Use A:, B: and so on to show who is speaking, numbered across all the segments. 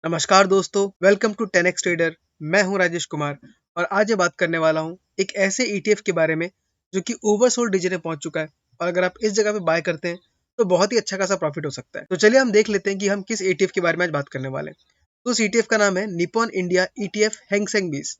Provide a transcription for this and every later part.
A: नमस्कार दोस्तों, welcome to 10x trader. मैं हूं राजेश कुमार और आज ये बात करने वाला हूं एक ऐसे ईटीएफ के बारे में जो कि ओवरसोल्ड रीजन में पहुंच चुका है और अगर आप इस जगह पे बाय करते हैं तो बहुत ही अच्छा खासा प्रॉफिट हो सकता है। तो चलिए हम देख लेते हैं कि हम किस ईटीएफ के बारे में आज बात करने वाले हैं। तो उस ईटीएफ का नाम है निप्पॉन इंडिया ईटीएफ हैंगसेंग 20।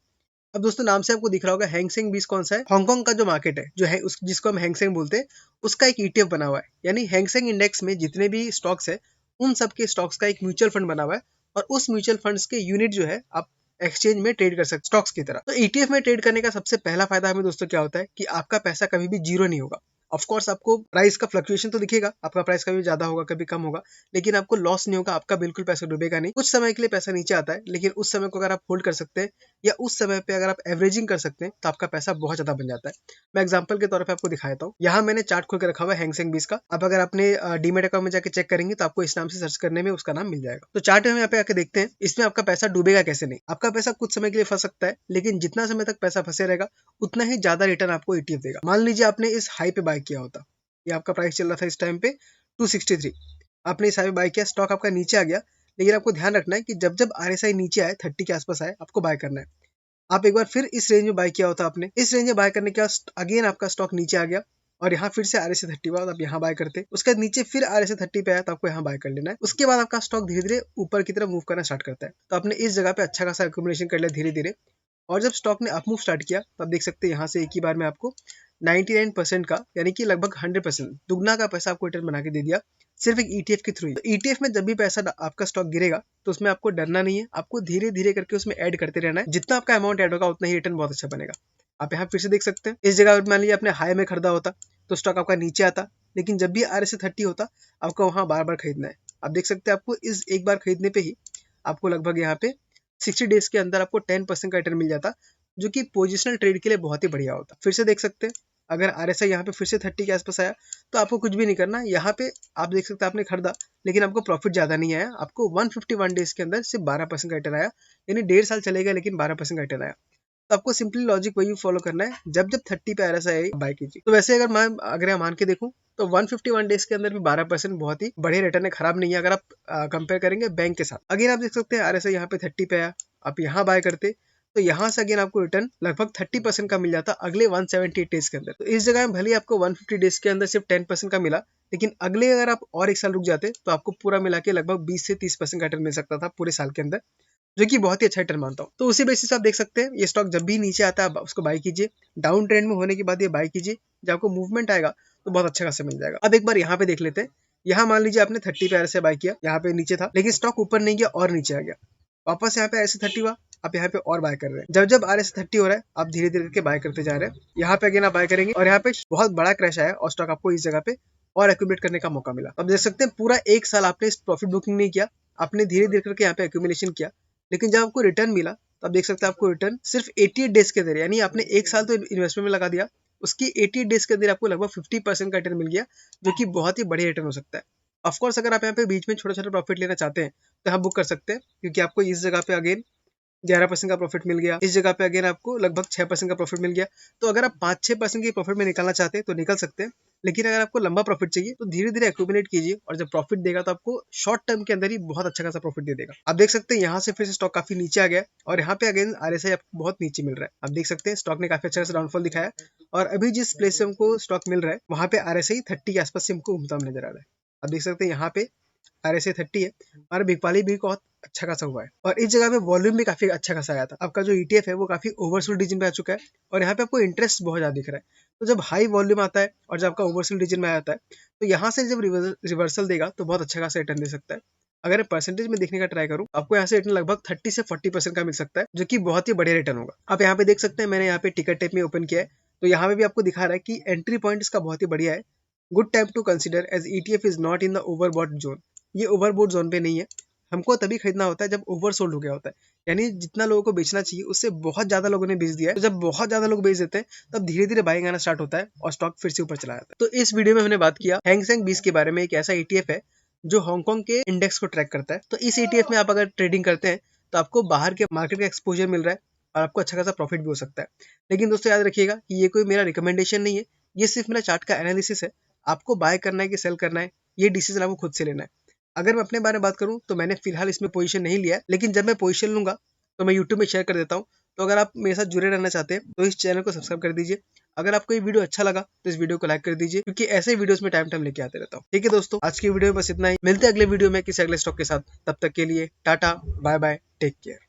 A: अब दोस्तों नाम से आपको दिख रहा होगा हैंगसेंग 20 कौन सा है। हांगकांग का जो मार्केट है जो है जिसको हम हैंगसेंग बोलते हैं, उसका एक ईटीएफ बना हुआ है। यानी हैंगसेंग इंडेक्स में जितने भी स्टॉक्स है उन सब के स्टॉक्स का एक म्यूचुअल फंड बना हुआ है और उस म्यूचुअल फंड्स के यूनिट जो है आप एक्सचेंज में ट्रेड कर सकते स्टॉक्स की तरह। तो ईटीएफ में ट्रेड करने का सबसे पहला फायदा हमें दोस्तों क्या होता है कि आपका पैसा कभी भी जीरो नहीं होगा। ऑफ कोर्स आपको प्राइस का फ्लक्चुएशन तो दिखेगा, आपका प्राइस कभी ज्यादा होगा कभी कम होगा, लेकिन आपको लॉस नहीं होगा, आपका बिल्कुल पैसा डूबेगा नहीं। कुछ समय के लिए पैसा नीचे आता है लेकिन उस समय को अगर आप होल्ड कर सकते हैं या उस समय पे अगर आप एवरेजिंग कर सकते हैं तो आपका पैसा बहुत ज्यादा बन जाता है। मैं एग्जांपल के तौर पे आपको दिखाता हूँ। यहाँ मैंने चार्ट खोल के रखा हुआ है हैंगसेंग 20 का। अब अगर आपने डीमेट अकाउंट में जाके चेक करेंगे तो आपको इस नाम से सर्च करने में उसका नाम मिल जाएगा। तो चार्ट में हम यहाँ पे आके देखते हैं, इसमें आपका पैसा डूबेगा कैसे नहीं। आपका पैसा कुछ समय के लिए फंस सकता है लेकिन जितना समय तक पैसा फंसे रहेगा उतना ही ज्यादा रिटर्न आपको ईटीएफ देगा। मान लीजिए आपने इस हाई पे बाय किया होता, ये आपका प्राइस चल रहा था इस टाइम पे 263, आपने इस हाई पे बाय किया, स्टॉक आपका नीचे आ गया, लेकिन आपको ध्यान रखना है कि जब जब आरएसआई नीचे आए 30 के आसपास आए आपको बाय करना है। आप एक बार फिर इस रेंज में बाय किया होता, आपने इस रेंज में बाय करने के बाद अगेन आपका स्टॉक नीचे आ गया और यहाँ फिर से आरएसए 30 हुआ, आप यहाँ बाय करते, उसके बाद नीचे फिर आरएसए 30 पे आया तो आपको यहाँ बाय कर लेना है। उसके बाद आपका स्टॉक धीरे धीरे ऊपर की तरफ मूव करना स्टार्ट करता है। तो आपने इस जगह पे अच्छा खासा एक्यूमुलेशन कर लिया धीरे धीरे और जब स्टॉक ने अपमूव स्टार्ट किया तो आप देख सकते हैं यहाँ से एक ही बार में आपको 99% का यानी कि लगभग 100% दुगना का पैसा आपको रिटर्न बना के दे दिया सिर्फ एक ईटीएफ के थ्रू। तो ईटीएफ में जब भी पैसा आपका स्टॉक गिरेगा तो उसमें आपको डरना नहीं है, आपको धीरे धीरे करके उसमें ऐड करते रहना है। जितना आपका अमाउंट ऐड होगा उतना ही रिटर्न बहुत अच्छा बनेगा। आप यहाँ फिर से देख सकते हैं, इस जगह मान लीजिए आपने हाई में खरीदा होता तो स्टॉक आपका नीचे आता, लेकिन जब भी आरएसए 30 होता आपको वहां बार बार खरीदना है। आप देख सकते हैं आपको इस एक बार खरीदने पे ही आपको लगभग यहाँ पे 60 डेज के अंदर आपको 10% का रिटर्न मिल जाता, जो कि पोजिशनल ट्रेड के लिए बहुत ही बढ़िया होता। फिर से देख सकते हैं, अगर आरएसआई यहाँ पे फिर से 30 के आसपास आया तो आपको कुछ भी नहीं करना। यहाँ पे आप देख सकते हैं आपने खरीदा लेकिन आपको प्रॉफिट ज्यादा नहीं आया, आपको 151 डेज के अंदर सिर्फ 12% का रिटर्न आया। यानी 1.5 साल चलेगा लेकिन 12% का रिटर्न आया। तो आपको सिंपली लॉजिक वही फॉलो करना है, जब जब 30 पे आरएसआई बाय कीजिए। तो वैसे अगर मैं मान के देखूं तो 151 डेज के अंदर भी 12% बहुत ही बढ़िया रिटर्न है, खराब नहीं है अगर आप कंपेयर करेंगे बैंक के साथ। अगेन आप देख सकते हैं आरएसआई यहाँ पे 30 पे आया, आप यहाँ बाय करते तो यहाँ से अगेन आपको रिटर्न लगभग 30% का मिल जाता अगले 178 डेज के अंदर। तो इस जगह में भले आपको 150 डेज के अंदर सिर्फ 10% का मिला, लेकिन अगले अगर आप और एक साल रुक जाते तो आपको पूरा मिला के लगभग 20 से 30% का रिटर्न मिल सकता था पूरे साल के अंदर, जो कि बहुत ही अच्छा रिटर्न मानता हूँ। तो उसी बेसिस आप देख सकते हैं ये स्टॉक जब भी नीचे आता है आप उसको बाय कीजिए, डाउन ट्रेंड में होने के बाद ये बाय कीजिए, जब आपको मूवमेंट आएगा तो बहुत अच्छा खासा मिल जाएगा। अब एक बार यहाँ पे देख लेते हैं, यहाँ मान लीजिए आपने 30 पे से बाय किया, यहाँ पे नीचे था लेकिन स्टॉक ऊपर नहीं गया और नीचे आ गया, वापस यहाँ पे ऐसे 30 हुआ, आप यहाँ पे और बाय कर रहे हैं। जब जब आर एस 30 हो रहा है आप धीरे धीरे करके बाय करते जा रहे हैं। यहाँ पे अगेन आप बाय करेंगे और यहाँ पे बहुत बड़ा क्रैश आया और स्टॉक आपको इस जगह पे और एक्यूमुलेट करने का मौका मिला। अब देख सकते हैं पूरा एक साल आपने इस प्रॉफिट बुकिंग नहीं किया, आपने धीरे धीरे करके यहाँ पे एक्यूमुलेशन किया, लेकिन जब आपको रिटर्न मिला तो आप देख सकते हैं आपको रिटर्न सिर्फ 88 डेज के अंदर, यानी आपने एक साल तो इन्वेस्टमेंट में लगा दिया, उसकी 88 डेज के अंदर आपको लगभग 50% का रिटर्न मिल गया, जो कि बहुत ही बढ़िया रिटर्न हो सकता है। ऑफकोर्स अगर आप यहाँ पे बीच में छोटा छोटा प्रॉफिट लेना चाहते हैं तो आप बुक कर सकते हैं, क्योंकि आपको इस जगह पे अगेन 11% का प्रॉफिट मिल गया, इस जगह पे अगेन आपको लगभग 6% का प्रॉफिट मिल गया। तो अगर आप 5-6% की प्रॉफिट में निकालना चाहते हैं तो निकल सकते हैं, लेकिन अगर आपको लंबा प्रॉफिट चाहिए तो धीरे धीरे एक्यूमुलेट कीजिए और जब प्रॉफिट देगा तो आपको शॉर्ट टर्म के अंदर ही बहुत अच्छा खासा प्रॉफिट दे देगा। आप देख सकते हैं यहाँ से फिर से स्टॉक काफी नीचे आ गया और यहाँ पे अगेन आरएसआई आपको बहुत नीचे मिल रहा है। आप देख सकते हैं स्टॉक ने काफी अच्छा खासा डाउनफॉल दिखाया और अभी जिस प्लेस से हमको स्टॉक मिल रहा है वहां पे आरएसआई 30 के आसपास से हमको घूमता हुआ नजर आ रहा है। आप देख सकते हैं यहाँ पे आरएसआई 30 है, हमारा बिकवाली भी बहुत अच्छा खासा हुआ है और इस जगह पे वॉल्यूम भी काफी अच्छा खासा आया था। आपका जो ईटीएफ है वो काफी ओवरसोल्ड रीजन में आ चुका है और यहाँ पे आपको इंटरेस्ट बहुत ज्यादा दिख रहा है। तो जब हाई वॉल्यूम आता है और जब आपका ओवरसोल्ड रीजन में आता है तो यहाँ से जब रिवर्सल देगा तो बहुत अच्छा खासा रिटर्न दे सकता है। अगर परसेंटेज में देखने का ट्राई करूँ आपको यहाँ से रिटर्न लगभग 30 से 40% का मिल सकता है, जो कि बहुत ही बढ़िया रिटर्न होगा। आप यहाँ पे देख सकते हैं मैंने यहाँ पे टिकट टेप में ओपन किया है, तो यहाँ पे भी आपको दिखा रहा है कि एंट्री पॉइंट इसका बहुत ही बढ़िया है। Good time to consider as ETF is not in the overbought zone. ये ओवरबॉट जोन पे नहीं है, हमको तभी खरीदना होता है जब ओवरसोल्ड हो गया होता है, यानी जितना लोगों को बेचना चाहिए उससे बहुत ज्यादा लोगों ने बेच दिया है। तो जब बहुत ज्यादा लोग बेच देते हैं तब धीरे धीरे बाइंग आना स्टार्ट होता है और स्टॉक फिर से ऊपर चला जाता है। तो इस वीडियो में हमने बात किया हैंगसेंग 20 के बारे में, एक ऐसा ईटीएफ है जो हांगकांग के इंडेक्स को ट्रैक करता है। तो इस ईटीएफ में आप अगर ट्रेडिंग करते हैं तो आपको बाहर के मार्केट का एक्सपोजर मिल रहा है और आपको अच्छा खासा प्रॉफिट भी हो सकता है। लेकिन दोस्तों याद रखिएगा कि ये कोई मेरा रिकमेंडेशन नहीं है, ये सिर्फ मेरा चार्ट का एनालिसिस है। आपको बाय करना है कि सेल करना है ये डिसीजन आपको खुद से लेना है। अगर मैं अपने बारे में बात करूँ तो मैंने फिलहाल इसमें पोजीशन नहीं लिया है, लेकिन जब मैं पोजीशन लूँगा तो मैं यूट्यूब में शेयर कर देता हूँ। तो अगर आप मेरे साथ जुड़े रहना चाहते हैं तो इस चैनल को सब्सक्राइब कर दीजिए। अगर आपको ये वीडियो अच्छा लगा तो इस वीडियो को लाइक कर दीजिए, क्योंकि ऐसे वीडियोस में टाइम लेके आते रहता हूँ। ठीक है दोस्तों, आज की वीडियो में बस इतना ही। मिलते हैं अगले वीडियो में किसी अगले स्टॉक के साथ। तब तक के लिए tata, bye bye, take care.